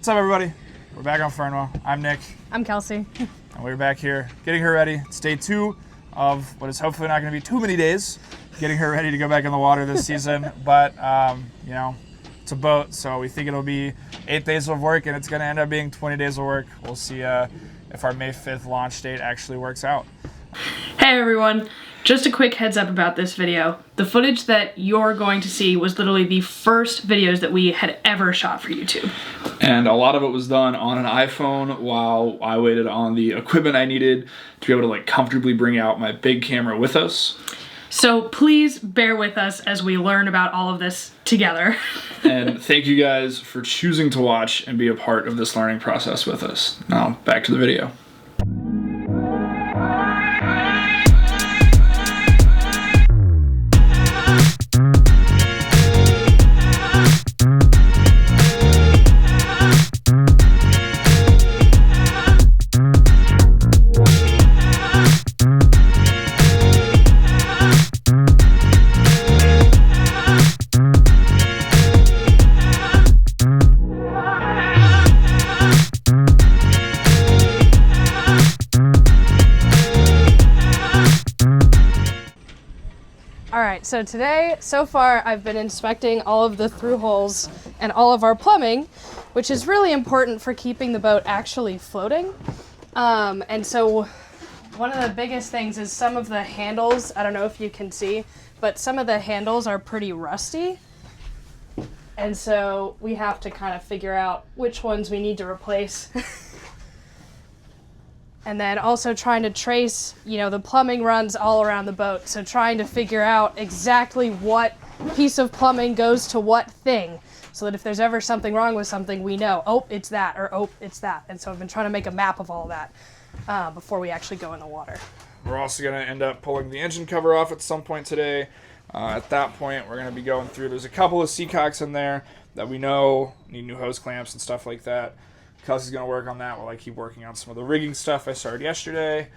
What's up, everybody? We're back on Fernweh. I'm Nick. I'm Kelsey. And we're back here getting her ready. It's day 2 of what is hopefully not going to be too many days getting her ready to go back in the water this season. But, you know, it's a boat, so we think it'll be 8 days of work, and it's going to end up being 20 days of work. We'll see if our May 5th launch date actually works out. Hey everyone, just a quick heads up about this video. The footage that you're going to see was literally the first videos that we had ever shot for YouTube. And a lot of it was done on an iPhone while I waited on the equipment I needed to be able to like comfortably bring out my big camera with us. So please bear with us as we learn about all of this together. And thank you guys for choosing to watch and be a part of this learning process with us. Now back to the video. So today, so far, I've been inspecting all of the through holes and all of our plumbing, which is really important for keeping the boat actually floating. And so one of the biggest things is some of the handles, I don't know if you can see, but some of the handles are pretty rusty. And so we have to kind of figure out which ones we need to replace. And then also trying to trace, you know, the plumbing runs all around the boat. So trying to figure out exactly what piece of plumbing goes to what thing. So that if there's ever something wrong with something, we know, oh, it's that, or oh, it's that. And so I've been trying to make a map of all of that before we actually go in the water. We're also going to end up pulling the engine cover off at some point today. At that point, we're going to be going through. There's a couple of seacocks in there that we know need new hose clamps and stuff like that. Kelsey's going to work on that while I keep working on some of the rigging stuff I started yesterday.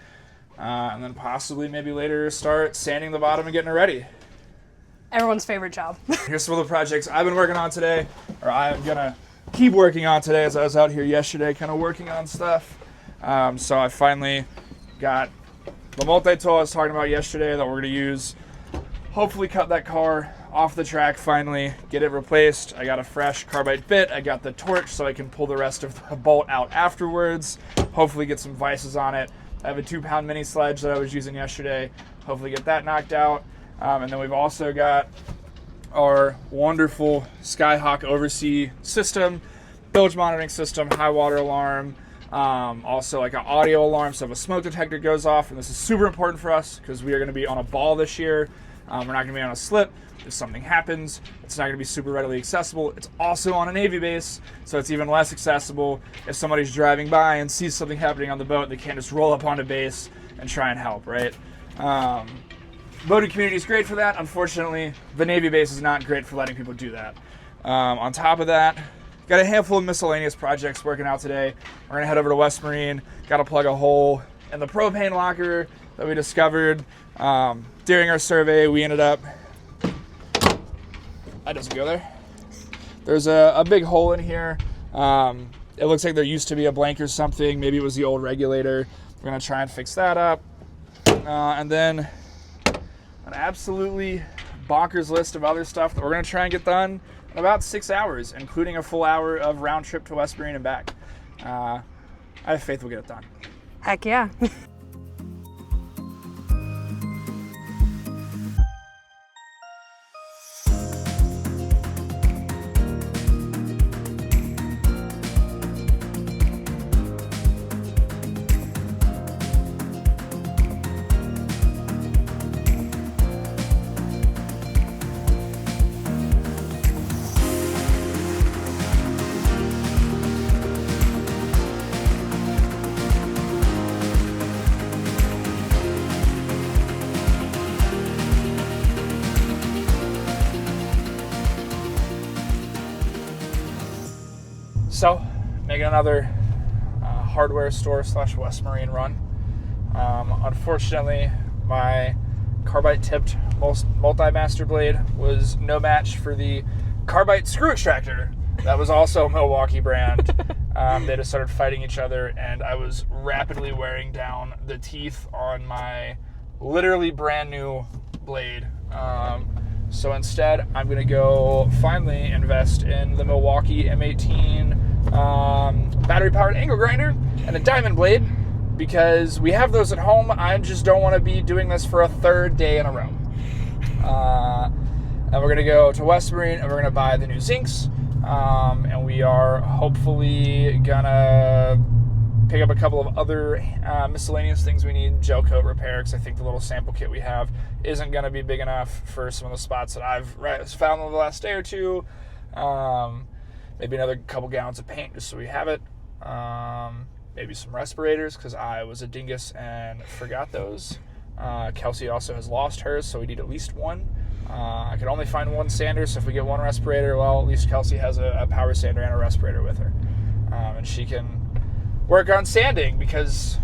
And then possibly maybe later start sanding the bottom and getting it ready. Everyone's favorite job. Here's some of the projects I've been working on today, or I'm going to keep working on today as I was out here yesterday kind of working on stuff. So I finally got the multi-tool I was talking about yesterday that we're going to use. Hopefully cut that car off the track finally, get it replaced. I got a fresh carbide bit. I got the torch so I can pull the rest of the bolt out afterwards. Hopefully get some vices on it. I have a 2-pound mini sledge that I was using yesterday. Hopefully get that knocked out. And then we've also got our wonderful Skyhawk oversea system, bilge monitoring system, high water alarm, also like an audio alarm so if a smoke detector goes off, and this is super important for us because we are going to be on a ball this year. We're not going to be on a slip. If something happens, it's not going to be super readily accessible. It's also on a Navy base, so it's even less accessible. If somebody's driving by and sees something happening on the boat, they can't just roll up onto base and try and help, right? Boating community is great for that. Unfortunately, the Navy base is not great for letting people do that. On top of that, got a handful of miscellaneous projects working out today. We're going to head over to West Marine. Got to plug a hole in the propane locker that we discovered during our survey. We ended up... That doesn't go there. There's a big hole in here. It looks like there used to be a blank or something. Maybe it was the old regulator. We're going to try and fix that up. And then an absolutely bonkers list of other stuff that we're going to try and get done in about 6 hours, including a full hour of round trip to West Marine and back. I have faith we'll get it done. Heck yeah. So, making another hardware store / West Marine run. Unfortunately, my carbide tipped multi-master blade was no match for the carbide screw extractor that was also a Milwaukee brand. They just started fighting each other, and I was rapidly wearing down the teeth on my literally brand new blade. So instead, I'm going to go finally invest in the Milwaukee M18 battery-powered angle grinder and a diamond blade, because we have those at home. I just don't want to be doing this for a third day in a row. And we're going to go to West Marine, and we're going to buy the new zincs. And we are hopefully gonna pick up a couple of other miscellaneous things we need, gel coat repair, because I think the little sample kit we have isn't gonna be big enough for some of the spots that I've found in the last day or two. Maybe another couple gallons of paint just so we have it. Maybe some respirators, because I was a dingus and forgot those. Kelsey also has lost hers, so we need at least one. I could only find one sander, so if we get one respirator, well, at least Kelsey has a power sander and a respirator with her. And she can work on sanding, because,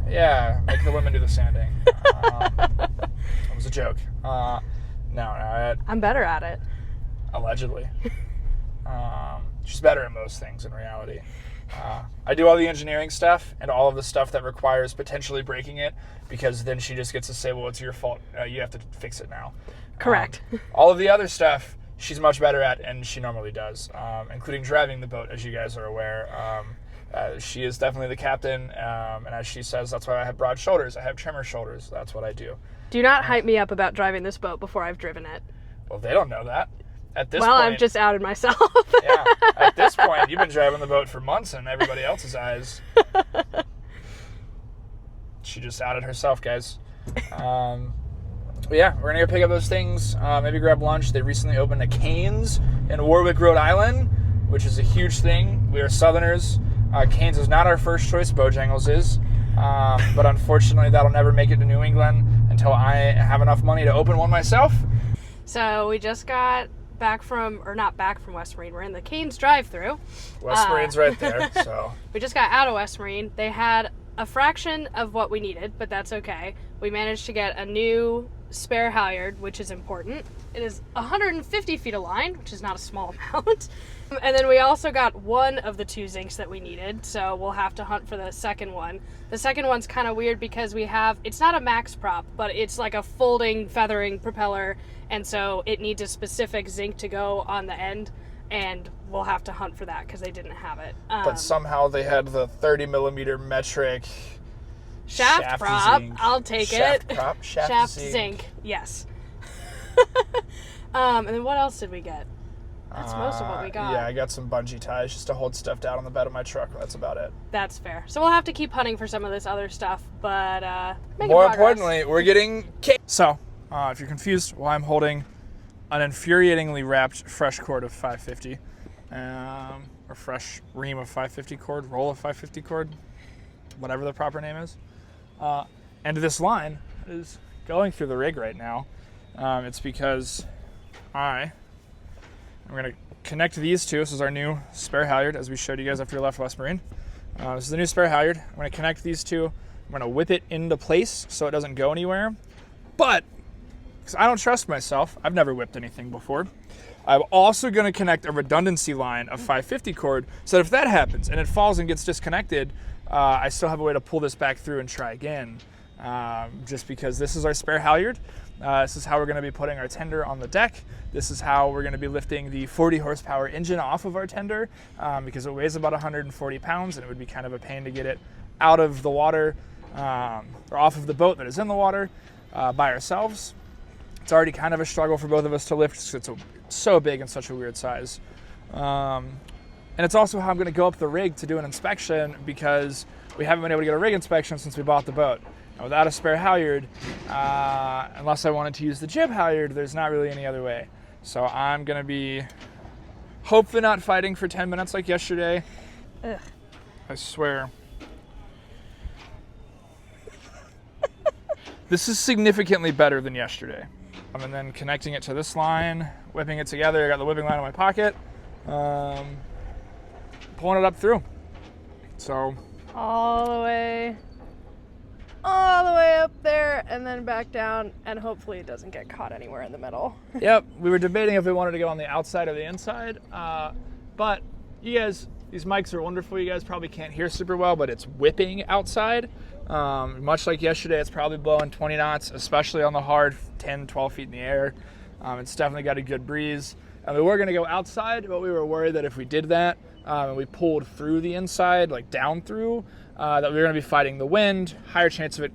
yeah, make the women do the sanding. That was a joke. I'm better at it. Allegedly. She's better at most things in reality. I do all the engineering stuff and all of the stuff that requires potentially breaking it, because then she just gets to say, well, it's your fault. You have to fix it now. Correct. All of the other stuff she's much better at, and she normally does, including driving the boat, as you guys are aware. She is definitely the captain, and as she says, that's why I have broad shoulders. I have trimmer shoulders. That's what I do. Do not hype me up about driving this boat before I've driven it. Well, they don't know that. At this point, I've just outed myself. Yeah. At this point, you've been driving the boat for months in everybody else's eyes. She just outed herself, guys. But yeah, we're going to go pick up those things, maybe grab lunch. They recently opened a Cane's in Warwick, Rhode Island, which is a huge thing. We are Southerners. Cane's is not our first choice. Bojangles is. But unfortunately, that'll never make it to New England until I have enough money to open one myself. So we just got not back from West Marine. We're in the Cane's drive-thru. West Marine's right there, so. We just got out of West Marine. They had a fraction of what we needed, but that's okay. We managed to get a new spare halyard, which is important. It is 150 feet of line, which is not a small amount. And then we also got one of the two zincs that we needed, so we'll have to hunt for the second one. The second one's kind of weird because it's not a max prop, but it's like a folding, feathering propeller, and so it needs a specific zinc to go on the end, and we'll have to hunt for that because they didn't have it. But somehow they had the 30 millimeter metric shaft prop. Zinc. I'll take shaft it. Prop, shaft zinc. Yes. And then what else did we get? That's most of what we got. Yeah, I got some bungee ties just to hold stuff down on the bed of my truck. That's about it. That's fair. So we'll have to keep hunting for some of this other stuff, but more importantly, we're getting So, if you're confused, why I'm holding an infuriatingly wrapped fresh cord of 550, or fresh ream of 550 cord, roll of 550 cord, whatever the proper name is. And this line is going through the rig right now. It's because I'm going to connect these two. This is our new spare halyard, as we showed you guys after we left West Marine. This is the new spare halyard. I'm going to connect these two. I'm going to whip it into place so it doesn't go anywhere. But, because I don't trust myself, I've never whipped anything before, I'm also going to connect a redundancy line of 550 cord so that if that happens and it falls and gets disconnected, I still have a way to pull this back through and try again. Just because this is our spare halyard. This is how we're going to be putting our tender on the deck. This is how we're going to be lifting the 40 horsepower engine off of our tender, because it weighs about 140 pounds and it would be kind of a pain to get it out of the water, or off of the boat that is in the water by ourselves. It's already kind of a struggle for both of us to lift because it's so big and such a weird size. And it's also how I'm going to go up the rig to do an inspection, because we haven't been able to get a rig inspection since we bought the boat. Now, without a spare halyard, unless I wanted to use the jib halyard, there's not really any other way. So I'm going to be hopefully not fighting for 10 minutes like yesterday. Ugh. I swear. This is significantly better than yesterday. And then connecting it to this line, whipping it together. I got the whipping line in my pocket. Pulling it up through. So all the way up there and then back down, and hopefully it doesn't get caught anywhere in the middle. Yep, we were debating if we wanted to go on the outside or the inside, but you guys These mics are wonderful. You guys probably can't hear super well, but it's whipping outside. Much like yesterday, it's probably blowing 20 knots, especially on the hard 10, 12 feet in the air. It's definitely got a good breeze. We were going to go outside, but we were worried that if we did that and we pulled through the inside, like down through, that we were going to be fighting the wind, higher chance of it,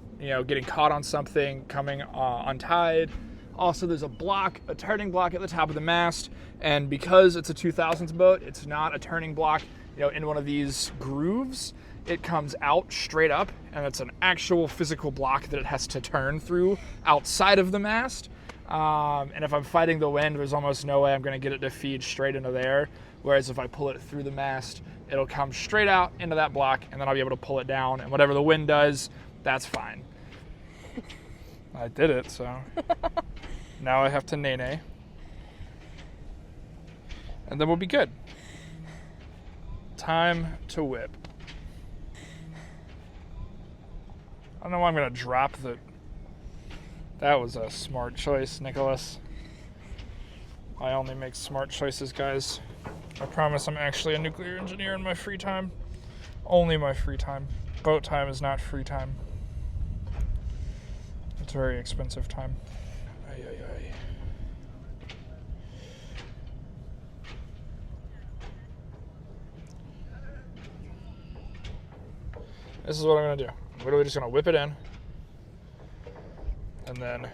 getting caught on something, coming untied. Also, there's a turning block at the top of the mast, and because it's a 2000s boat, it's not a turning block, in one of these grooves. It comes out straight up, and it's an actual physical block that it has to turn through outside of the mast. And if I'm fighting the wind, there's almost no way I'm going to get it to feed straight into there. Whereas if I pull it through the mast, it'll come straight out into that block, and then I'll be able to pull it down, and whatever the wind does, that's fine. I did it, so now I have to nay-nay. And then we'll be good. Time to whip. I don't know why I'm going to drop the... That was a smart choice, Nicholas. I only make smart choices, guys. I promise I'm actually a nuclear engineer in my free time. Only my free time. Boat time is not free time. It's very expensive time. Ay, ay, ay. This is what I'm gonna do. I'm literally just gonna whip it in. And then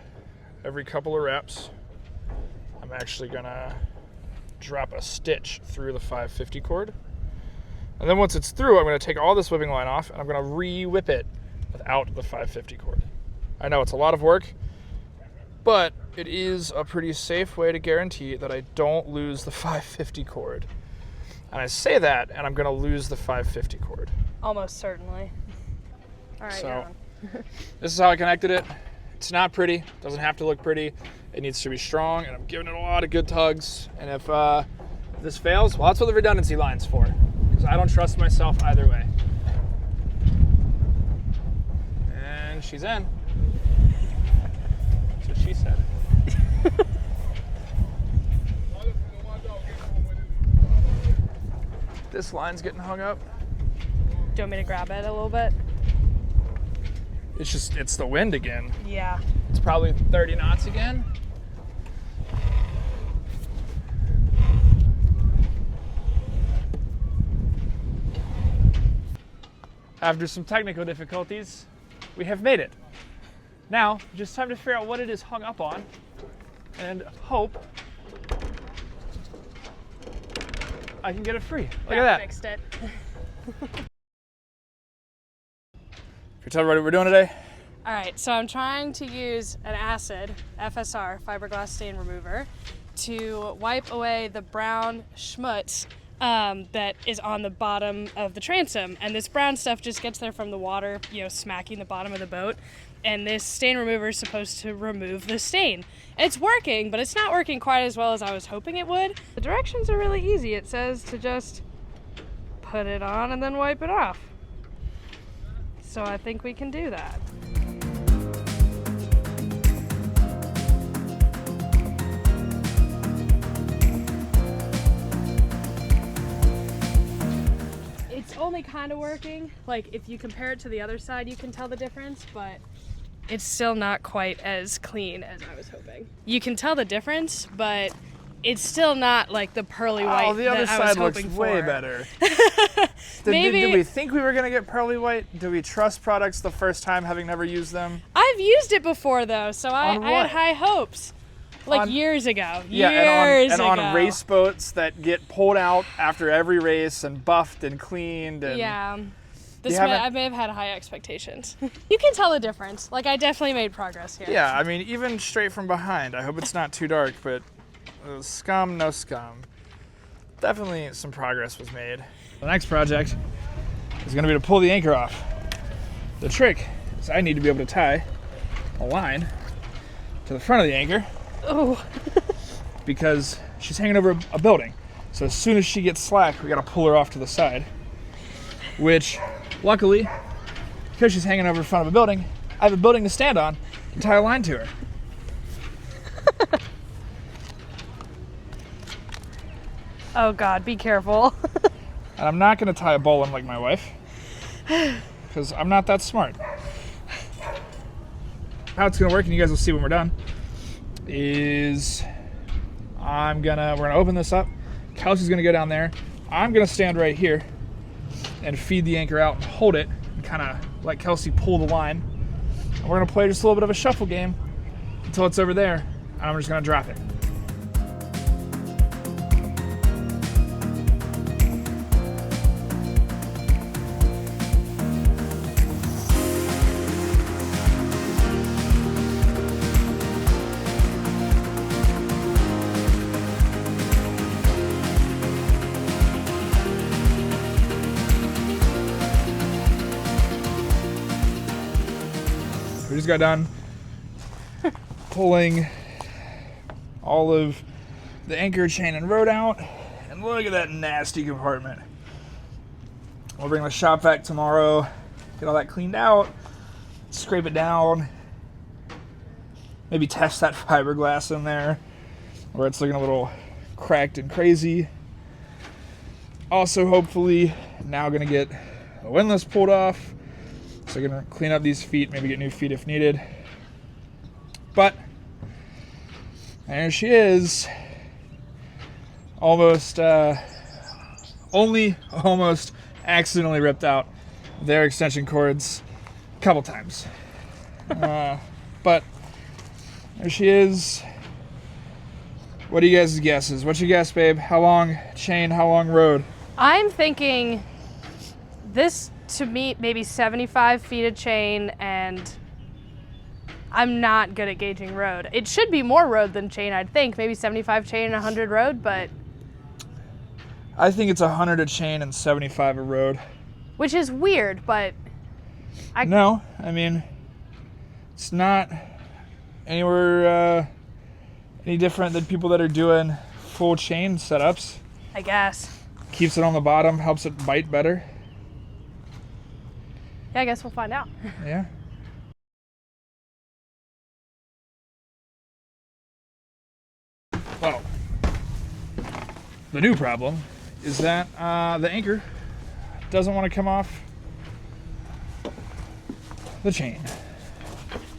every couple of reps, I'm actually gonna drop a stitch through the 550 cord. And then once it's through, I'm gonna take all this whipping line off and I'm gonna re-whip it without the 550 cord. I know it's a lot of work, but it is a pretty safe way to guarantee that I don't lose the 550 cord. And I say that, and I'm gonna lose the 550 cord. Almost certainly. All right, so this is how I connected it. It's not pretty, doesn't have to look pretty. It needs to be strong, and I'm giving it a lot of good tugs. And if this fails, well, that's what the redundancy line's for, because I don't trust myself either way. And she's in. That's what she said. This line's getting hung up. Do you want me to grab it a little bit? It's the wind again. Yeah. It's probably 30 knots again. After some technical difficulties, we have made it. Now, just time to figure out what it is hung up on and hope I can get it free. Look at that. Fixed it. Can you tell everybody what we're doing today? All right, so I'm trying to use an acid, FSR, fiberglass stain remover, to wipe away the brown schmutz that is on the bottom of the transom. And this brown stuff just gets there from the water, smacking the bottom of the boat. And this stain remover is supposed to remove the stain. And it's working, but it's not working quite as well as I was hoping it would. The directions are really easy. It says to just put it on and then wipe it off. So I think we can do that. It's only kind of working. Like, if you compare it to the other side, you can tell the difference, but it's still not quite as clean as I was hoping. You can tell the difference, but it's still not like the pearly white the other that I was side looks hoping for. way better. Maybe did we think we were going to get pearly white? Do we trust products the first time, having never used them? I've used it before, though, so I had high hopes. Like years ago. And on race boats that get pulled out after every race and buffed and cleaned. And yeah. I may have had high expectations. You can tell the difference. Like, I definitely made progress here. Yeah, I mean, even straight from behind. I hope it's not too dark, but scum, no scum. Definitely some progress was made. The next project is going to be to pull the anchor off. The trick is I need to be able to tie a line to the front of the anchor. Oh. Because she's hanging over a building. So as soon as she gets slack, we got to pull her off to the side. Which, luckily, because she's hanging over the front of a building, I have a building to stand on and tie a line to her. Oh God, be careful. And I'm not going to tie a bowline like my wife, because I'm not that smart. How it's going to work, and you guys will see when we're done, is we're gonna open this up. Kelsey's gonna go down there. I'm gonna stand right here and feed the anchor out and hold it and kind of let Kelsey pull the line. And we're gonna play just a little bit of a shuffle game until it's over there, and I'm just gonna drop it. We just got done pulling all of the anchor, chain, and rode out, and look at that nasty compartment. We'll bring the shop vac tomorrow, get all that cleaned out, scrape it down, maybe test that fiberglass in there where it's looking a little cracked and crazy. Also, hopefully, now gonna get the windlass pulled off. So I'm gonna clean up these feet, maybe get new feet if needed. But there she is. Almost accidentally ripped out their extension cords a couple times. But there she is. What are you guys' guesses? What's your guess, babe? How long chain, how long rode? I'm thinking this, to me, maybe 75 feet of chain, and I'm not good at gauging road. It should be more road than chain, I'd think. Maybe 75 chain and 100 road, but... I think it's 100 a chain and 75 a road. Which is weird, but... No, I mean, it's not anywhere any different than people that are doing full chain setups. I guess. Keeps it on the bottom, helps it bite better. Yeah, I guess we'll find out. Yeah. Well, the new problem is that the anchor doesn't want to come off the chain.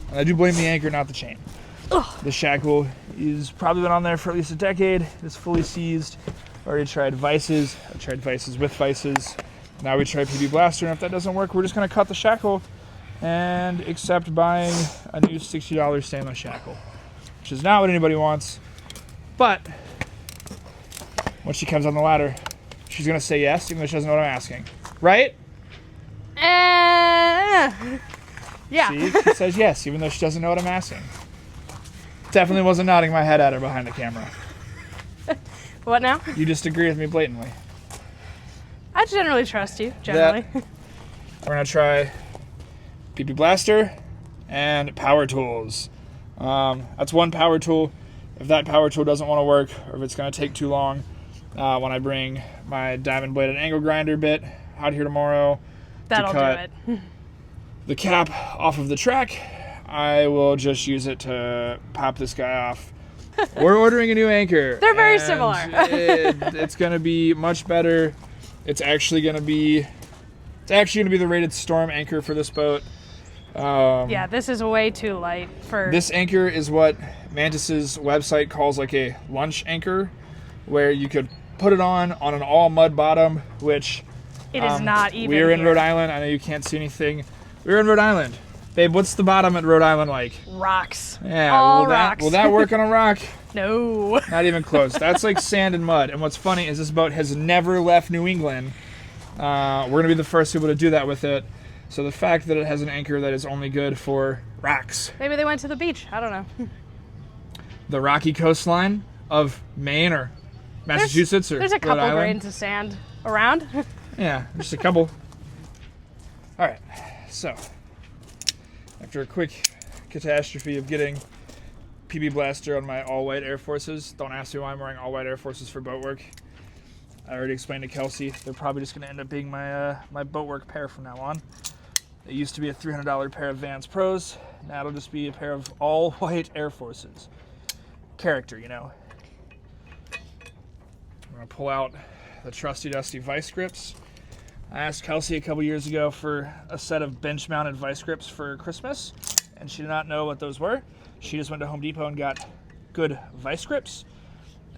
And I do blame the anchor, not the chain. Ugh. The shackle is probably been on there for at least a decade. It's fully seized. Already tried vices. I tried vices with vices. Now we try PB Blaster, and if that doesn't work, we're just going to cut the shackle and accept buying a new $60 stainless shackle, which is not what anybody wants. But when she comes on the ladder, she's going to say yes, even though she doesn't know what I'm asking. Right? Yeah. See, she says yes, even though she doesn't know what I'm asking. Definitely wasn't nodding my head at her behind the camera. What now? You just agree with me blatantly. I generally trust you, generally. We're going to try PB Blaster and power tools. That's one power tool. If that power tool doesn't want to work, or if it's going to take too long, when I bring my diamond bladed angle grinder bit out here tomorrow That'll to cut do it. the cap off of the track, I will just use it to pop this guy off. We're ordering a new anchor. They're very similar. It's going to be much better. It's actually going to be the rated storm anchor for this boat. Yeah, this is way too light for... This anchor is what Mantis's website calls like a lunch anchor, where you could put it on an all mud bottom, which... It is not even We are in here. Rhode Island. I know you can't see anything. We're in Rhode Island. Babe, what's the bottom at Rhode Island like? Rocks. Yeah, All rocks. Will that work on a rock? No. Not even close. That's like sand and mud. And what's funny is this boat has never left New England. We're going to be the first people to do that with it. So the fact that it has an anchor that is only good for rocks. Maybe they went to the beach. I don't know. The rocky coastline of Maine or Massachusetts There's or a couple Rhode Island. grains of sand around. Yeah, just a couple. All right, so after a quick catastrophe of getting PB Blaster on my all-white Air Forces, don't ask me why I'm wearing all-white Air Forces for boat work. I already explained to Kelsey, they're probably just going to end up being my my boat work pair from now on. It used to be a $300 pair of Vans Pros. Now it'll just be a pair of all-white Air Forces. Character, you know. I'm going to pull out the trusty dusty vice grips. I asked Kelsey a couple years ago for a set of bench mounted vice grips for Christmas, and she did not know what those were. She just went to Home Depot and got good vice grips,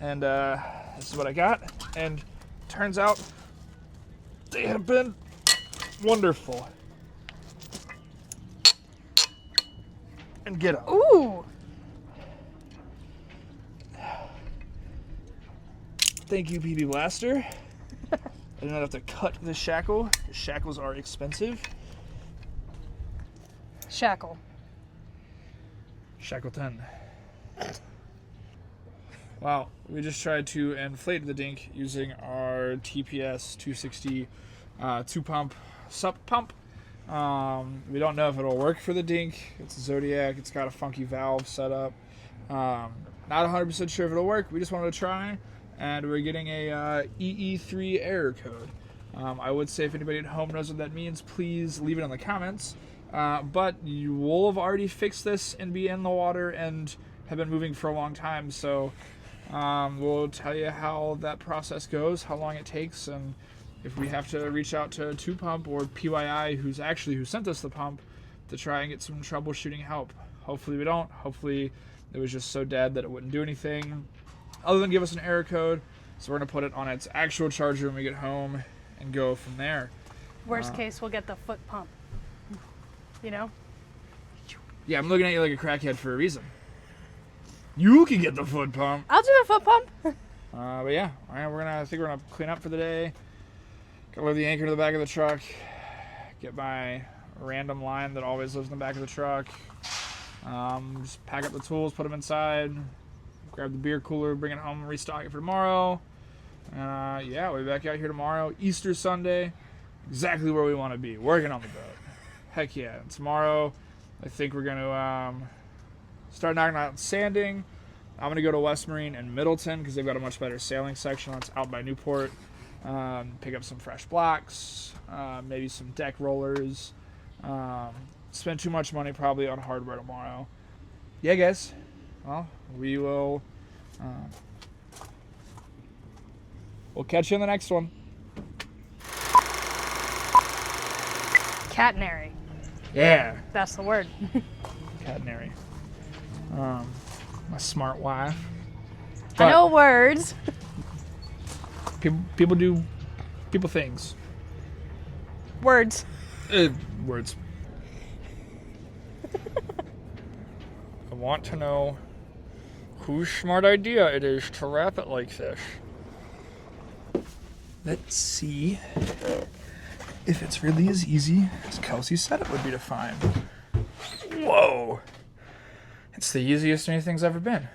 and this is what I got, and turns out they have been wonderful. And get them. Ooh. Thank you, PB Blaster. I did not have to cut the shackle. The shackles are expensive. Shackle. Shackleton. Wow, we just tried to inflate the dink using our TPS 260 two-pump sup pump. We don't know if it'll work for the dink. It's a Zodiac. It's got a funky valve set up. Not 100% sure if it'll work. We just wanted to try, and we're getting a EE3 error code. I would say if anybody at home knows what that means, please leave it in the comments. But you will have already fixed this and be in the water and have been moving for a long time, so we'll tell you how that process goes, how long it takes, and if we have to reach out to 2Pump or PYI, who sent us the pump, to try and get some troubleshooting help. Hopefully we don't. Hopefully it was just so dead that it wouldn't do anything other than give us an error code. So we're going to put it on its actual charger when we get home and go from there. Worst case, we'll get the foot pump. You know? Yeah, I'm looking at you like a crackhead for a reason. You can get the foot pump. I'll do the foot pump. But yeah, all right, I think we're gonna clean up for the day. Gotta load the anchor to the back of the truck. Get my random line that always lives in the back of the truck. Just pack up the tools, put them inside. Grab the beer cooler, bring it home, restock it for tomorrow. Yeah, we'll be back out here tomorrow, Easter Sunday. Exactly where we want to be, working on the boat. Heck yeah! And tomorrow, I think we're gonna start knocking out sanding. I'm going to go to West Marine and Middleton because they've got a much better sailing section that's out by Newport. Pick up some fresh blocks, maybe some deck rollers. Spend too much money probably on hardware tomorrow. Yeah, guys. Well, we'll catch you in the next one. Catenary. Yeah. That's the word. Catenary. My smart wife. I know words. People do things. Words. Words. I want to know whose smart idea it is to wrap it like this. Let's see if it's really as easy as Kelsey said it would be to find. Whoa. It's the easiest anything's ever been.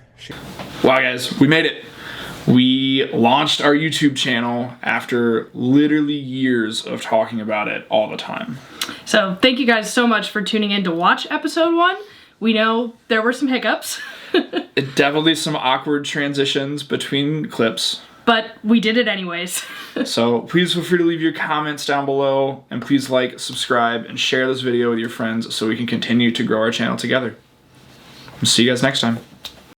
Wow, guys, we made it. We launched our YouTube channel after literally years of talking about it all the time. So thank you guys so much for tuning in to watch episode 1. We know there were some hiccups. Definitely some awkward transitions between clips. But we did it anyways. So please feel free to leave your comments down below, and please like, subscribe, and share this video with your friends so we can continue to grow our channel together. See you guys next time.